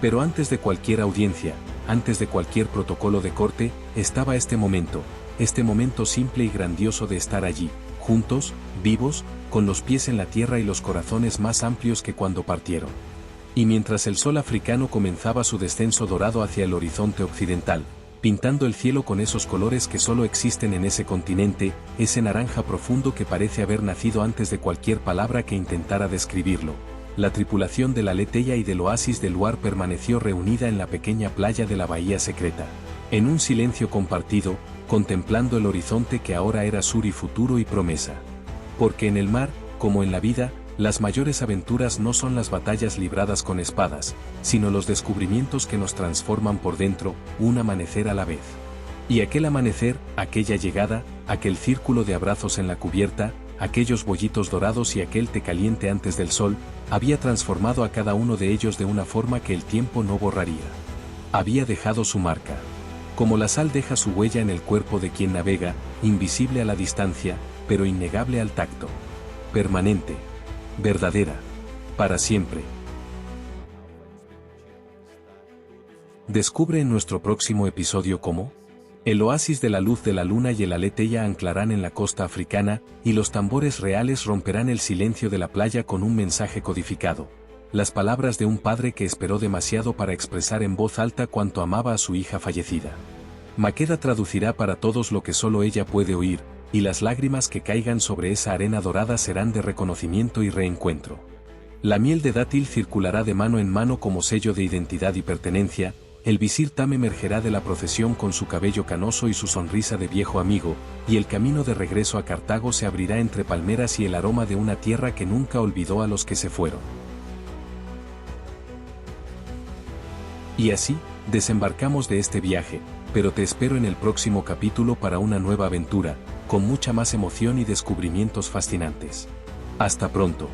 Pero antes de cualquier audiencia, antes de cualquier protocolo de corte, estaba este momento simple y grandioso de estar allí, juntos, vivos, con los pies en la tierra y los corazones más amplios que cuando partieron. Y mientras el sol africano comenzaba su descenso dorado hacia el horizonte occidental, pintando el cielo con esos colores que solo existen en ese continente, ese naranja profundo que parece haber nacido antes de cualquier palabra que intentara describirlo, la tripulación de la Leteia y del oasis de Luar permaneció reunida en la pequeña playa de la bahía secreta, en un silencio compartido, contemplando el horizonte que ahora era sur y futuro y promesa. Porque en el mar, como en la vida, las mayores aventuras no son las batallas libradas con espadas, sino los descubrimientos que nos transforman por dentro, un amanecer a la vez. Y aquel amanecer, aquella llegada, aquel círculo de abrazos en la cubierta, aquellos bollitos dorados y aquel té caliente antes del sol, había transformado a cada uno de ellos de una forma que el tiempo no borraría. Había dejado su marca. Como la sal deja su huella en el cuerpo de quien navega, invisible a la distancia, pero innegable al tacto. Permanente. Verdadera. Para siempre. Descubre en nuestro próximo episodio cómo el oasis de la luz de la luna y el Aleteia anclarán en la costa africana, y los tambores reales romperán el silencio de la playa con un mensaje codificado. Las palabras de un padre que esperó demasiado para expresar en voz alta cuánto amaba a su hija fallecida. Maqueda traducirá para todos lo que solo ella puede oír, y las lágrimas que caigan sobre esa arena dorada serán de reconocimiento y reencuentro. La miel de dátil circulará de mano en mano como sello de identidad y pertenencia, el visir Tam emergerá de la procesión con su cabello canoso y su sonrisa de viejo amigo, y el camino de regreso a Cartago se abrirá entre palmeras y el aroma de una tierra que nunca olvidó a los que se fueron. Y así, desembarcamos de este viaje, pero te espero en el próximo capítulo para una nueva aventura, con mucha más emoción y descubrimientos fascinantes. Hasta pronto.